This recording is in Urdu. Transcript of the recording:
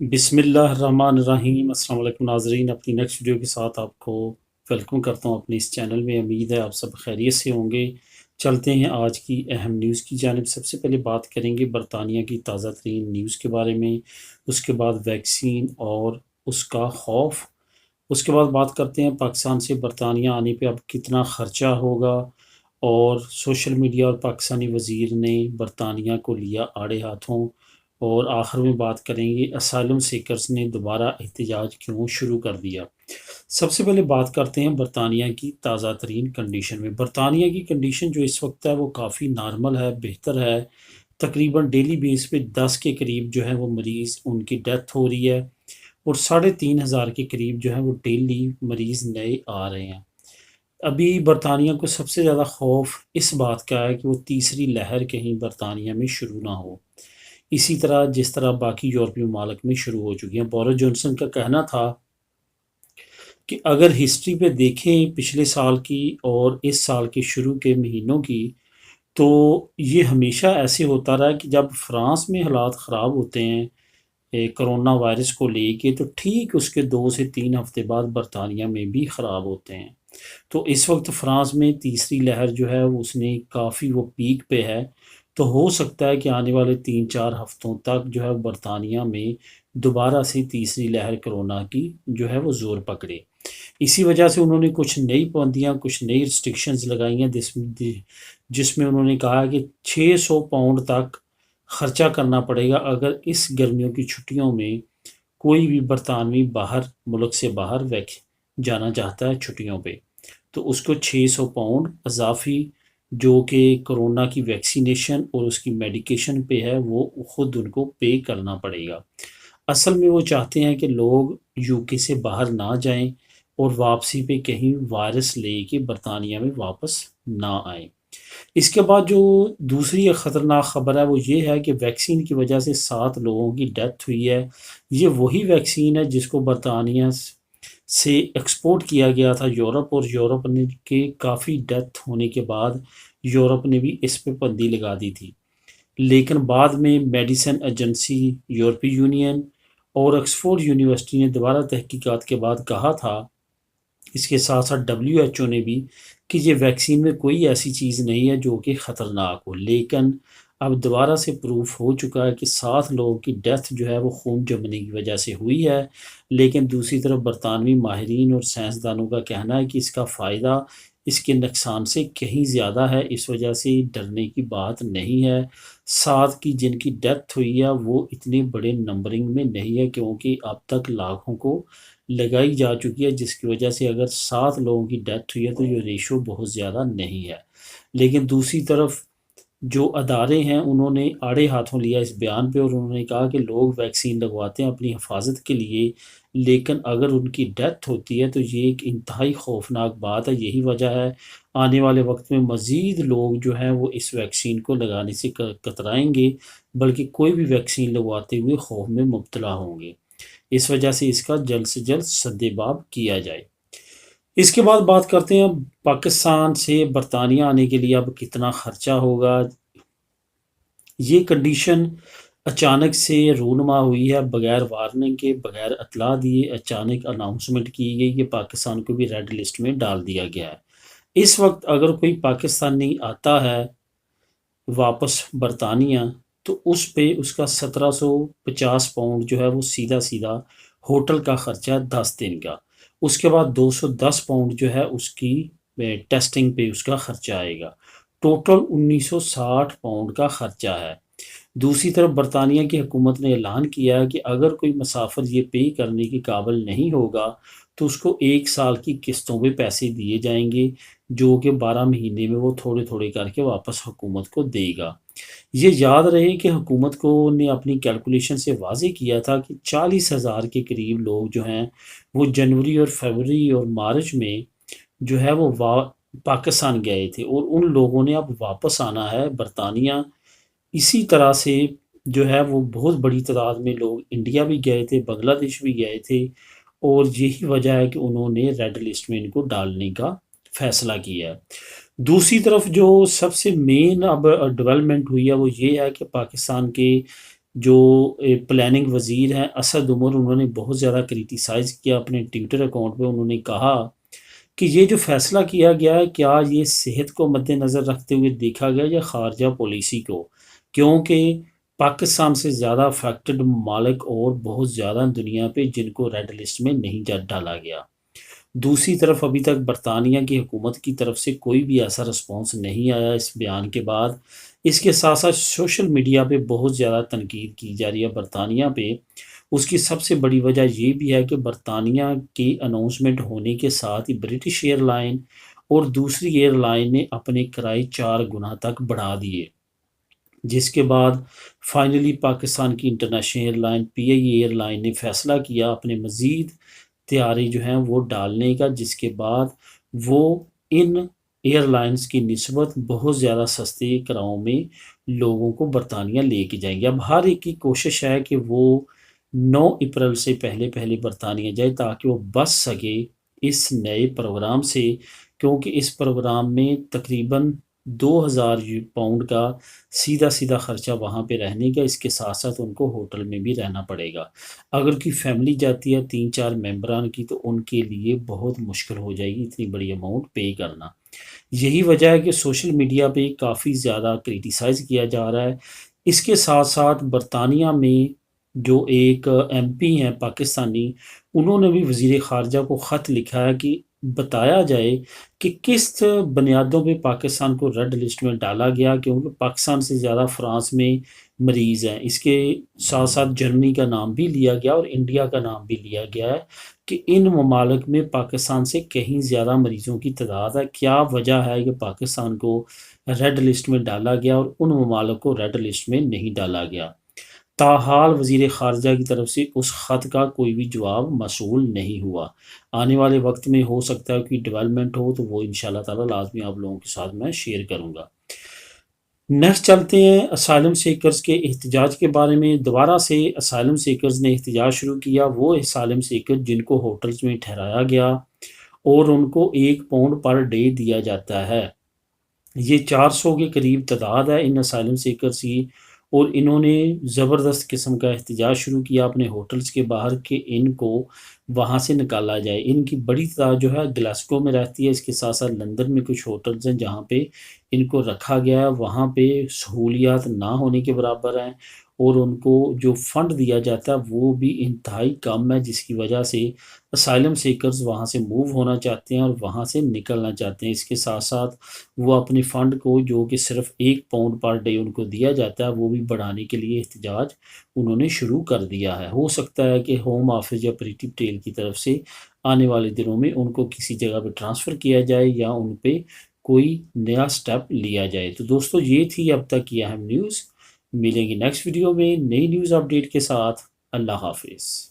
بسم اللہ الرحمن الرحیم۔ السلام علیکم ناظرین، اپنی نیکسٹ ویڈیو کے ساتھ آپ کو ویلکم کرتا ہوں اپنے اس چینل میں۔ امید ہے آپ سب خیریت سے ہوں گے۔ چلتے ہیں آج کی اہم نیوز کی جانب۔ سب سے پہلے بات کریں گے برطانیہ کی تازہ ترین نیوز کے بارے میں، اس کے بعد ویکسین اور اس کا خوف، اس کے بعد بات کرتے ہیں پاکستان سے برطانیہ آنے پہ اب کتنا خرچہ ہوگا، اور سوشل میڈیا اور پاکستانی وزیر نے برطانیہ کو لیا آڑے ہاتھوں، اور آخر میں بات کریں گے اسائلم سیکرز نے دوبارہ احتجاج کیوں شروع کر دیا۔ سب سے پہلے بات کرتے ہیں برطانیہ کی تازہ ترین کنڈیشن میں۔ برطانیہ کی کنڈیشن جو اس وقت ہے وہ کافی نارمل ہے، بہتر ہے۔ تقریباً ڈیلی بیس پہ 10 کے قریب جو ہے وہ مریض ان کی ڈیتھ ہو رہی ہے، اور 3,500 کے قریب جو ہے وہ ڈیلی مریض نئے آ رہے ہیں۔ ابھی برطانیہ کو سب سے زیادہ خوف اس بات کا ہے کہ وہ تیسری لہر کہیں برطانیہ میں شروع نہ ہو، اسی طرح جس طرح باقی یورپی ممالک میں شروع ہو چکی ہیں۔ بورس جانسن کا کہنا تھا کہ اگر ہسٹری پہ دیکھیں پچھلے سال کی اور اس سال کے شروع کے مہینوں کی، تو یہ ہمیشہ ایسے ہوتا رہا کہ جب فرانس میں حالات خراب ہوتے ہیں کرونا وائرس کو لے کے، تو ٹھیک اس کے 2 سے 3 ہفتے بعد برطانیہ میں بھی خراب ہوتے ہیں۔ تو اس وقت فرانس میں تیسری لہر جو ہے اس نے کافی وہ پیک پہ ہے، تو ہو سکتا ہے کہ آنے والے 3-4 ہفتوں تک جو ہے برطانیہ میں دوبارہ سے تیسری لہر کرونا کی جو ہے وہ زور پکڑے۔ اسی وجہ سے انہوں نے کچھ نئی پابندیاں، کچھ نئی ریسٹرکشنز لگائی ہیں، جس میں انہوں نے کہا کہ 600 پاؤنڈ تک خرچہ کرنا پڑے گا اگر اس گرمیوں کی چھٹیوں میں کوئی بھی برطانوی ملک سے باہر جانا چاہتا ہے چھٹیوں پہ، تو اس کو 600 پاؤنڈ اضافی جو کہ کرونا کی ویکسینیشن اور اس کی میڈیکیشن پہ ہے وہ خود ان کو پے کرنا پڑے گا۔ اصل میں وہ چاہتے ہیں کہ لوگ یو کے سے باہر نہ جائیں اور واپسی پہ کہیں وائرس لے کے برطانیہ میں واپس نہ آئیں۔ اس کے بعد جو دوسری ایک خطرناک خبر ہے وہ یہ ہے کہ ویکسین کی وجہ سے 7 لوگوں کی ڈیتھ ہوئی ہے۔ یہ وہی ویکسین ہے جس کو برطانیہ سے ایکسپورٹ کیا گیا تھا یورپ، اور یورپ نے کے کافی ڈیتھ ہونے کے بعد یورپ نے بھی اس پہ پابندی لگا دی تھی، لیکن بعد میں میڈیسن ایجنسی، یورپی یونین اور آکسفورڈ یونیورسٹی نے دوبارہ تحقیقات کے بعد کہا تھا، اس کے ساتھ ساتھ WHO نے بھی، کہ یہ ویکسین میں کوئی ایسی چیز نہیں ہے جو کہ خطرناک ہو، لیکن اب دوبارہ سے پروف ہو چکا ہے کہ 7 لوگوں کی ڈیتھ جو ہے وہ خون جمنے کی وجہ سے ہوئی ہے۔ لیکن دوسری طرف برطانوی ماہرین اور سائنسدانوں کا کہنا ہے کہ اس کا فائدہ اس کے نقصان سے کہیں زیادہ ہے، اس وجہ سے ڈرنے کی بات نہیں ہے۔ 7 کی جن کی ڈیتھ ہوئی ہے وہ اتنے بڑے نمبرنگ میں نہیں ہے، کیونکہ اب تک لاکھوں کو لگائی جا چکی ہے، جس کی وجہ سے اگر 7 لوگوں کی ڈیتھ ہوئی ہے تو یہ ریشو بہت زیادہ نہیں ہے۔ لیکن دوسری طرف جو ادارے ہیں انہوں نے آڑے ہاتھوں لیا اس بیان پہ، اور انہوں نے کہا کہ لوگ ویکسین لگواتے ہیں اپنی حفاظت کے لیے، لیکن اگر ان کی ڈیتھ ہوتی ہے تو یہ ایک انتہائی خوفناک بات ہے۔ یہی وجہ ہے آنے والے وقت میں مزید لوگ جو ہیں وہ اس ویکسین کو لگانے سے کترائیں گے، بلکہ کوئی بھی ویکسین لگواتے ہوئے خوف میں مبتلا ہوں گے۔ اس وجہ سے اس کا جلد سے جلد سد باب کیا جائے۔ اس کے بعد بات کرتے ہیں پاکستان سے برطانیہ آنے کے لیے اب کتنا خرچہ ہوگا۔ یہ کنڈیشن اچانک سے رونما ہوئی ہے، بغیر وارننگ کے، بغیر اطلاع دیے اچانک اناؤنسمنٹ کی گئی کہ پاکستان کو بھی ریڈ لسٹ میں ڈال دیا گیا ہے۔ اس وقت اگر کوئی پاکستانی آتا ہے واپس برطانیہ تو اس پہ اس کا 1750 پاؤنڈ جو ہے وہ سیدھا سیدھا ہوٹل کا خرچہ 10 دن کا، اس کے بعد 210 پاؤنڈ جو ہے اس کی ٹیسٹنگ پہ اس کا خرچہ آئے گا، ٹوٹل 1960 پاؤنڈ کا خرچہ ہے۔ دوسری طرف برطانیہ کی حکومت نے اعلان کیا ہے کہ اگر کوئی مسافر یہ پے کرنے کے قابل نہیں ہوگا تو اس کو 1 سال کی قسطوں پہ پیسے دیے جائیں گے، جو کہ 12 مہینے میں وہ تھوڑے تھوڑے کر کے واپس حکومت کو دے گا۔ یہ یاد رہے کہ حکومت کو نے اپنی کیلکولیشن سے واضح کیا تھا کہ 40,000 کے قریب لوگ جو ہیں وہ جنوری اور فروری اور مارچ میں جو ہے وہ پاکستان گئے تھے، اور ان لوگوں نے اب واپس آنا ہے برطانیہ۔ اسی طرح سے جو ہے وہ بہت بڑی تعداد میں لوگ انڈیا بھی گئے تھے، بنگلہ دیش بھی گئے تھے، اور یہی وجہ ہے کہ انہوں نے ریڈ لسٹ میں ان کو ڈالنے کا فیصلہ کیا ہے۔ دوسری طرف جو سب سے مین اب ڈیولپمنٹ ہوئی ہے وہ یہ ہے کہ پاکستان کے جو پلاننگ وزیر ہیں اسد عمر، انہوں نے بہت زیادہ کریٹیسائز کیا اپنے ٹویٹر اکاؤنٹ پہ. انہوں نے کہا کہ یہ جو فیصلہ کیا گیا ہے کیا یہ صحت کو مد نظر رکھتے ہوئے دیکھا گیا یا خارجہ پالیسی کو، کیونکہ پاکستان سے زیادہ افیکٹڈ ممالک اور بہت زیادہ دنیا پہ جن کو ریڈ لسٹ میں نہیں ڈالا گیا. دوسری طرف ابھی تک برطانیہ کی حکومت کی طرف سے کوئی بھی ایسا رسپانس نہیں آیا اس بیان کے بعد. اس کے ساتھ ساتھ سوشل میڈیا پہ بہت زیادہ تنقید کی جا رہی ہے برطانیہ پہ. اس کی سب سے بڑی وجہ یہ بھی ہے کہ برطانیہ کی اناؤنسمنٹ ہونے کے ساتھ ہی برٹش ایئر لائن اور دوسری ایئر لائن نے اپنے کرائے 4 گنا تک بڑھا دیے، جس کے بعد فائنلی پاکستان کی انٹرنیشنل ایئر لائن پی آئی ایئر لائن نے فیصلہ کیا اپنے مزید طیارے جو ہیں وہ ڈالنے کا، جس کے بعد وہ ان ایئر لائنز کی نسبت بہت زیادہ سستے کراؤں میں لوگوں کو برطانیہ لے کے جائیں گے. اب ہر ایک کی کوشش ہے کہ وہ 9 اپریل سے پہلے برطانیہ جائے تاکہ وہ بچ سکے اس نئے پروگرام سے، کیونکہ اس پروگرام میں تقریباً 2000 پاؤنڈ کا سیدھا خرچہ وہاں پہ رہنے کا. اس کے ساتھ ساتھ ان کو ہوٹل میں بھی رہنا پڑے گا. اگر کوئی فیملی جاتی ہے 3-4 ممبران کی تو ان کے لیے بہت مشکل ہو جائے گی اتنی بڑی اماؤنٹ پے کرنا. یہی وجہ ہے کہ سوشل میڈیا پہ کافی زیادہ کریٹیسائز کیا جا رہا ہے. اس کے ساتھ ساتھ برطانیہ میں جو ایک ایم پی ہیں پاکستانی، انہوں نے بھی وزیر خارجہ کو خط لکھا ہے کہ بتایا جائے کہ کس بنیادوں پہ پاکستان کو ریڈ لسٹ میں ڈالا گیا، کیونکہ پاکستان سے زیادہ فرانس میں مریض ہیں. اس کے ساتھ ساتھ جرمنی کا نام بھی لیا گیا اور انڈیا کا نام بھی لیا گیا ہے کہ ان ممالک میں پاکستان سے کہیں زیادہ مریضوں کی تعداد ہے. کیا وجہ ہے کہ پاکستان کو ریڈ لسٹ میں ڈالا گیا اور ان ممالک کو ریڈ لسٹ میں نہیں ڈالا گیا؟ تاحال وزیر خارجہ کی طرف سے اس خط کا کوئی بھی جواب موصول نہیں ہوا. آنے والے وقت میں ہو سکتا ہے کہ ڈیولپمنٹ ہو تو وہ انشاءاللہ تعالی لازمی آپ لوگوں کے ساتھ میں شیئر کروں گا. نیکسٹ چلتے ہیں اسائلم سیکرز کے احتجاج کے بارے میں. دوبارہ سے اسائلم سیکرز نے احتجاج شروع کیا. وہ اسائلم سیکر جن کو ہوٹلز میں ٹھہرایا گیا اور ان کو 1 پاؤنڈ پر ڈے دیا جاتا ہے، یہ 400 کے قریب تعداد ہے ان اسائلم سیکرز کی، اور انہوں نے زبردست قسم کا احتجاج شروع کیا اپنے ہوٹلز کے باہر کہ ان کو وہاں سے نکالا جائے. ان کی بڑی تعداد جو ہے گلاسکو میں رہتی ہے. اس کے ساتھ ساتھ لندن میں کچھ ہوٹلز ہیں جہاں پہ ان کو رکھا گیا ہے، وہاں پہ سہولیات نہ ہونے کے برابر ہیں اور ان کو جو فنڈ دیا جاتا ہے وہ بھی انتہائی کم ہے، جس کی وجہ سے اسائلم سیکرز وہاں سے موو ہونا چاہتے ہیں اور وہاں سے نکلنا چاہتے ہیں. اس کے ساتھ ساتھ وہ اپنے فنڈ کو جو کہ صرف 1 پاؤنڈ پر ڈے ان کو دیا جاتا ہے وہ بھی بڑھانے کے لیے احتجاج انہوں نے شروع کر دیا ہے. ہو سکتا ہے کہ ہوم آفس یا پریٹی پٹیل کی طرف سے آنے والے دنوں میں ان کو کسی جگہ پہ ٹرانسفر کیا جائے یا ان پہ کوئی نیا سٹیپ لیا جائے. تو دوستو یہ تھی اب تک کی اہم نیوز. ملیں گی نیکسٹ ویڈیو میں نئی نیوز اپڈیٹ کے ساتھ. اللہ حافظ.